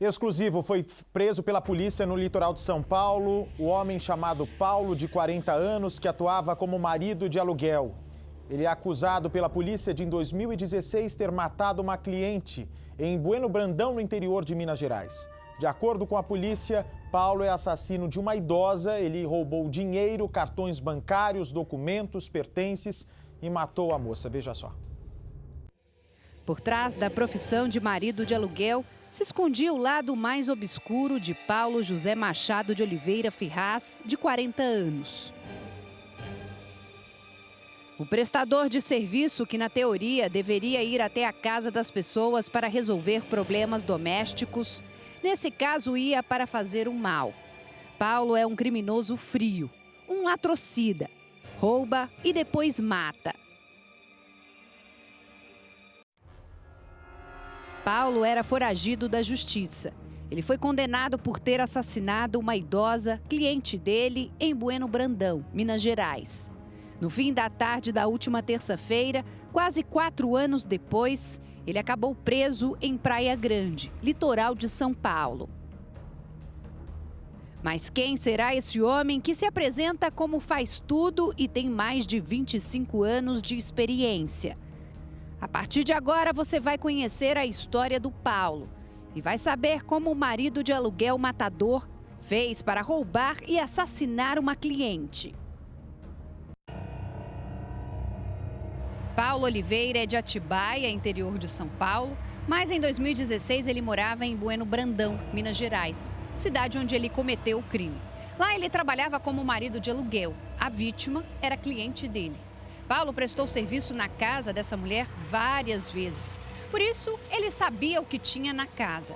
Exclusivo foi preso pela polícia no litoral de São Paulo o homem chamado Paulo, de 40 anos, que atuava como marido de aluguel. Ele é acusado pela polícia de, em 2016, ter matado uma cliente em Bueno Brandão, no interior de Minas Gerais. De acordo com a polícia, Paulo é assassino de uma idosa. Ele roubou dinheiro, cartões bancários, documentos, pertences e matou a moça. Veja só. Por trás da profissão de marido de aluguel, se escondia o lado mais obscuro de Paulo José Machado de Oliveira Ferraz, de 40 anos. O prestador de serviço que, na teoria, deveria ir até a casa das pessoas para resolver problemas domésticos, nesse caso ia para fazer um mal. Paulo é um criminoso frio, um latrocida. Rouba e depois mata. Paulo era foragido da justiça. Ele foi condenado por ter assassinado uma idosa, cliente dele, em Bueno Brandão, Minas Gerais. No fim da tarde da última terça-feira, quase 4 anos depois, ele acabou preso em Praia Grande, litoral de São Paulo. Mas quem será esse homem que se apresenta como faz tudo e tem mais de 25 anos de experiência? A partir de agora, você vai conhecer a história do Paulo e vai saber como o marido de aluguel matador fez para roubar e assassinar uma cliente. Paulo Oliveira é de Atibaia, interior de São Paulo, mas em 2016 ele morava em Bueno Brandão, Minas Gerais, cidade onde ele cometeu o crime. Lá ele trabalhava como marido de aluguel. A vítima era cliente dele. Paulo prestou serviço na casa dessa mulher várias vezes. Por isso, ele sabia o que tinha na casa.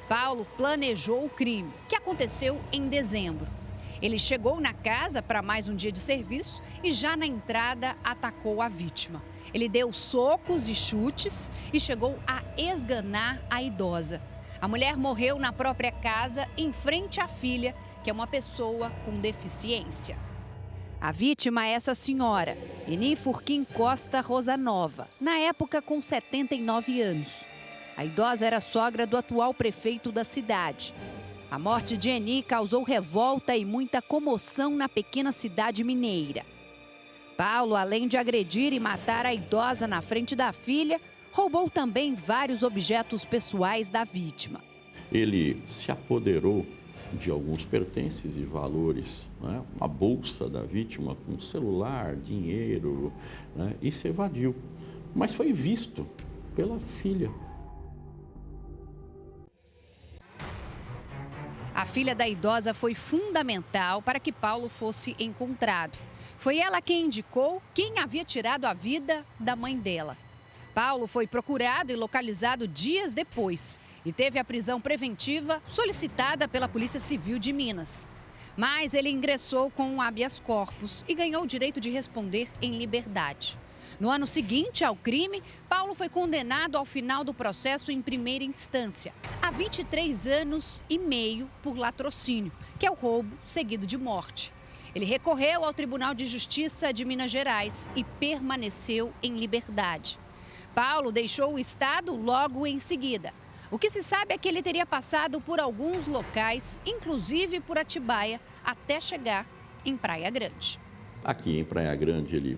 Paulo planejou o crime, que aconteceu em dezembro. Ele chegou na casa para mais um dia de serviço e já na entrada atacou a vítima. Ele deu socos e chutes e chegou a esganar a idosa. A mulher morreu na própria casa, em frente à filha, que é uma pessoa com deficiência. A vítima é essa senhora, Eni Furquim Costa Rosanova, na época com 79 anos. A idosa era sogra do atual prefeito da cidade. A morte de Eni causou revolta e muita comoção na pequena cidade mineira. Paulo, além de agredir e matar a idosa na frente da filha, roubou também vários objetos pessoais da vítima. Ele se apoderou de alguns pertences e valores, né? Uma bolsa da vítima com celular, dinheiro, né? E se evadiu. Mas foi visto pela filha. A filha da idosa foi fundamental para que Paulo fosse encontrado. Foi ela quem indicou quem havia tirado a vida da mãe dela. Paulo foi procurado e localizado dias depois e teve a prisão preventiva solicitada pela Polícia Civil de Minas. Mas ele ingressou com um habeas corpus e ganhou o direito de responder em liberdade. No ano seguinte ao crime, Paulo foi condenado ao final do processo em primeira instância a 23 anos e meio por latrocínio, que é o roubo seguido de morte. Ele recorreu ao Tribunal de Justiça de Minas Gerais e permaneceu em liberdade. Paulo deixou o estado logo em seguida. O que se sabe é que ele teria passado por alguns locais, inclusive por Atibaia, até chegar em Praia Grande. Aqui em Praia Grande ele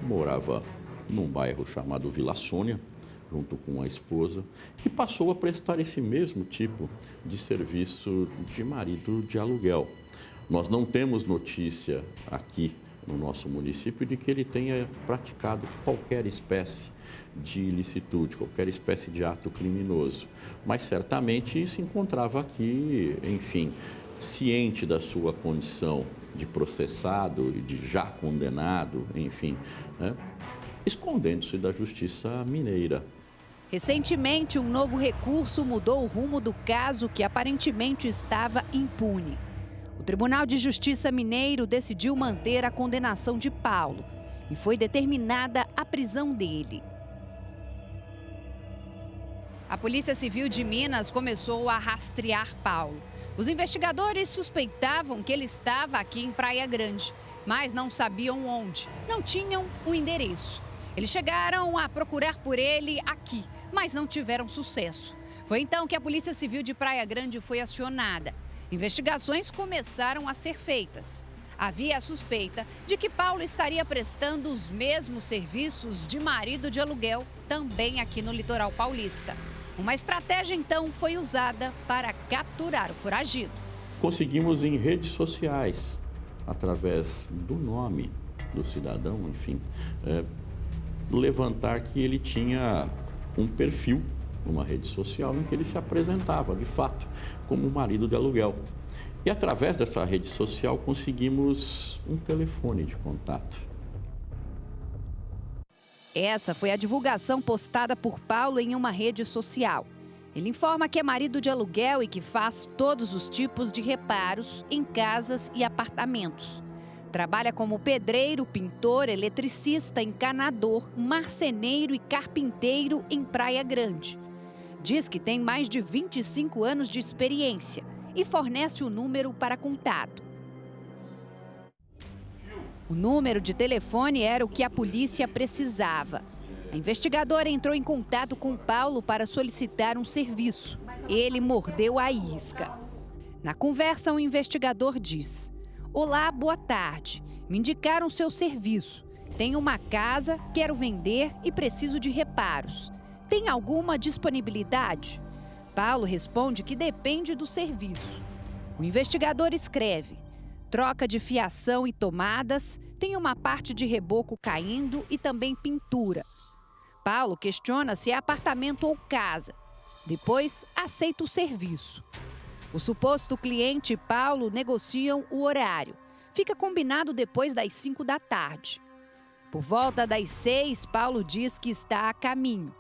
morava num bairro chamado Vila Sônia, junto com a esposa, e passou a prestar esse mesmo tipo de serviço de marido de aluguel. Nós não temos notícia aqui no nosso município de que ele tenha praticado qualquer espécie de ilicitude, qualquer espécie de ato criminoso. Mas certamente se encontrava aqui, enfim, ciente da sua condição de processado e de já condenado, enfim, né, escondendo-se da justiça mineira. Recentemente, um novo recurso mudou o rumo do caso que aparentemente estava impune. O Tribunal de Justiça Mineiro decidiu manter a condenação de Paulo e foi determinada a prisão dele. A Polícia Civil de Minas começou a rastrear Paulo. Os investigadores suspeitavam que ele estava aqui em Praia Grande, mas não sabiam onde, não tinham o endereço. Eles chegaram a procurar por ele aqui, mas não tiveram sucesso. Foi então que a Polícia Civil de Praia Grande foi acionada. Investigações começaram a ser feitas. Havia a suspeita de que Paulo estaria prestando os mesmos serviços de marido de aluguel também aqui no litoral paulista. Uma estratégia, então, foi usada para capturar o foragido. Conseguimos em redes sociais, através do nome do cidadão, enfim, levantar que ele tinha um perfil numa rede social em que ele se apresentava, de fato, como marido de aluguel. E através dessa rede social conseguimos um telefone de contato. Essa foi a divulgação postada por Paulo em uma rede social. Ele informa que é marido de aluguel e que faz todos os tipos de reparos em casas e apartamentos. Trabalha como pedreiro, pintor, eletricista, encanador, marceneiro e carpinteiro em Praia Grande. Diz que tem mais de 25 anos de experiência e fornece o número para contato. O número de telefone era o que a polícia precisava. A investigadora entrou em contato com Paulo para solicitar um serviço. Ele mordeu a isca. Na conversa, o investigador diz: "Olá, boa tarde. Me indicaram seu serviço. Tenho uma casa, quero vender e preciso de reparos. Tem alguma disponibilidade?" Paulo responde que depende do serviço. O investigador escreve: "Troca de fiação e tomadas, tem uma parte de reboco caindo e também pintura." Paulo questiona se é apartamento ou casa. Depois, aceita o serviço. O suposto cliente e Paulo negociam o horário. Fica combinado depois das 5 da tarde. Por volta das 6, Paulo diz que está a caminho.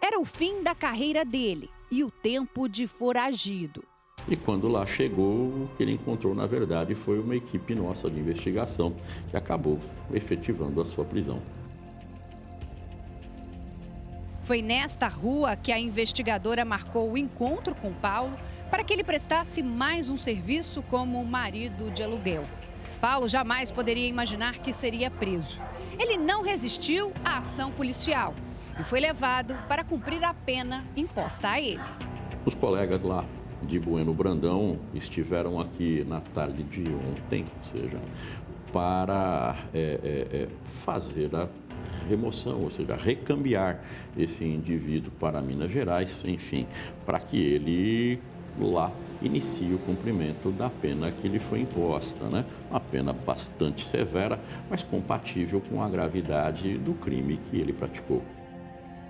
Era o fim da carreira dele e o tempo de foragido. E quando lá chegou, o que ele encontrou, na verdade, foi uma equipe nossa de investigação que acabou efetivando a sua prisão. Foi nesta rua que a investigadora marcou o encontro com Paulo para que ele prestasse mais um serviço como marido de aluguel. Paulo jamais poderia imaginar que seria preso. Ele não resistiu à ação policial e foi levado para cumprir a pena imposta a ele. Os colegas lá de Bueno Brandão estiveram aqui na tarde de ontem, ou seja, para fazer a remoção, ou seja, recambiar esse indivíduo para Minas Gerais, enfim, para que ele lá inicie o cumprimento da pena que lhe foi imposta, né? Uma pena bastante severa, mas compatível com a gravidade do crime que ele praticou.